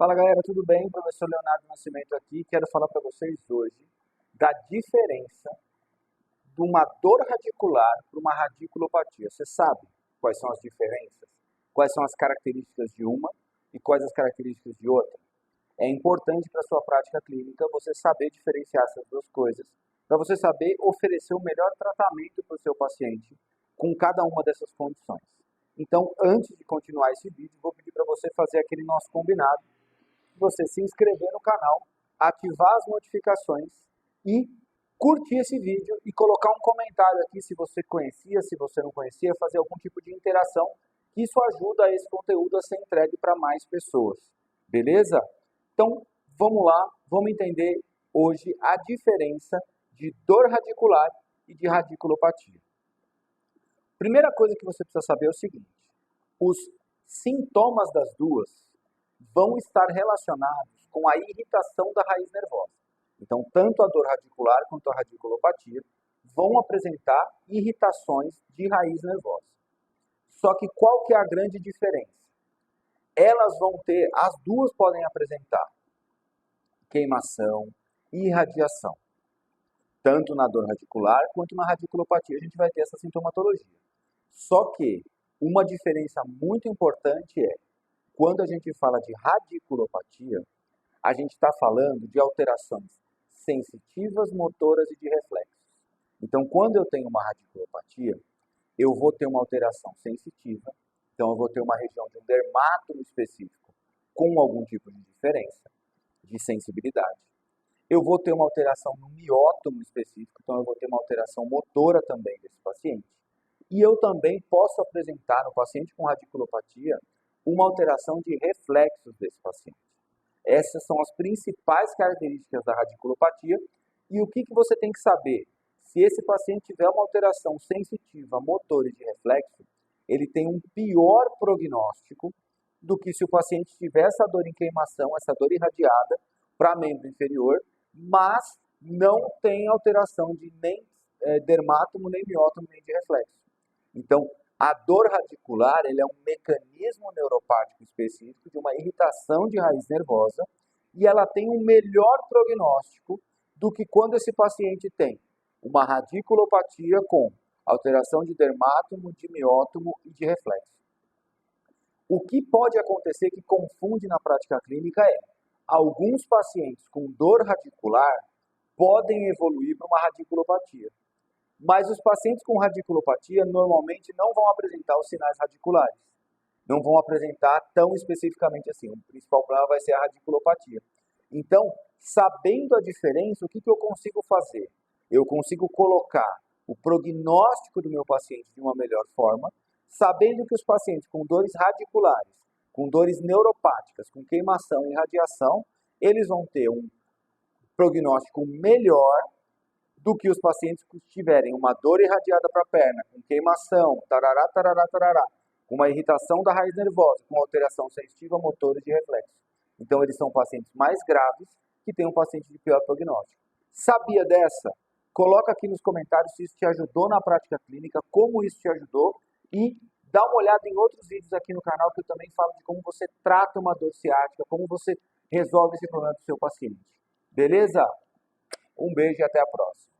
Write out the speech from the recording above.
Fala galera, tudo bem? Professor Leonardo Nascimento aqui. Quero falar para vocês hoje da diferença de uma dor radicular para uma radiculopatia. Você sabe quais são as diferenças? Quais são as características de uma e quais as características de outra? É importante para a sua prática clínica você saber diferenciar essas duas coisas, para você saber oferecer o melhor tratamento para o seu paciente com cada uma dessas condições. Então, antes de continuar esse vídeo, vou pedir para você fazer aquele nosso combinado, você se inscrever no canal, ativar as notificações e curtir esse vídeo e colocar um comentário aqui se você conhecia, se você não conhecia, fazer algum tipo de interação, que isso ajuda esse conteúdo a ser entregue para mais pessoas. Beleza? Então, vamos lá, vamos entender hoje a diferença de dor radicular e de radiculopatia. Primeira coisa que você precisa saber é o seguinte: os sintomas das duas vão estar relacionados com a irritação da raiz nervosa. Então, tanto a dor radicular quanto a radiculopatia vão apresentar irritações de raiz nervosa. Só que qual que é a grande diferença? Elas vão ter, as duas podem apresentar queimação e irradiação. Tanto na dor radicular quanto na radiculopatia a gente vai ter essa sintomatologia. Só que uma diferença muito importante é, quando a gente fala de radiculopatia, a gente está falando de alterações sensitivas, motoras e de reflexos. Então, quando eu tenho uma radiculopatia, eu vou ter uma alteração sensitiva, então eu vou ter uma região de um dermátomo específico com algum tipo de diferença, de sensibilidade. Eu vou ter uma alteração no miótomo específico, então eu vou ter uma alteração motora também desse paciente. E eu também posso apresentar no paciente com radiculopatia uma alteração de reflexos desse paciente. Essas são as principais características da radiculopatia. E o que você tem que saber? Se esse paciente tiver uma alteração sensitiva, motor e de reflexo, ele tem um pior prognóstico do que se o paciente tiver essa dor em queimação, essa dor irradiada para membro inferior, mas não tem alteração de nem dermátomo, nem miótomo, nem de reflexo. Então, a dor radicular ele é um mecanismo neuropático específico de uma irritação de raiz nervosa e ela tem um melhor prognóstico do que quando esse paciente tem uma radiculopatia com alteração de dermátomo, de miótomo e de reflexo. O que pode acontecer que confunde na prática clínica é alguns pacientes com dor radicular podem evoluir para uma radiculopatia. Mas os pacientes com radiculopatia normalmente não vão apresentar os sinais radiculares. Não vão apresentar tão especificamente assim. O principal problema vai ser a radiculopatia. Então, sabendo a diferença, o que eu consigo fazer? Eu consigo colocar o prognóstico do meu paciente de uma melhor forma, sabendo que os pacientes com dores radiculares, com dores neuropáticas, com queimação e radiação, eles vão ter um prognóstico melhor do que os pacientes que tiverem uma dor irradiada para a perna, com queimação, tarará, tarará, tarará, com uma irritação da raiz nervosa, com alteração sensitiva, motora e de reflexo. Então, eles são pacientes mais graves que têm um paciente de pior prognóstico. Sabia dessa? Coloca aqui nos comentários se isso te ajudou na prática clínica, como isso te ajudou, e dá uma olhada em outros vídeos aqui no canal que eu também falo de como você trata uma dor ciática, como você resolve esse problema do seu paciente. Beleza? Um beijo e até a próxima.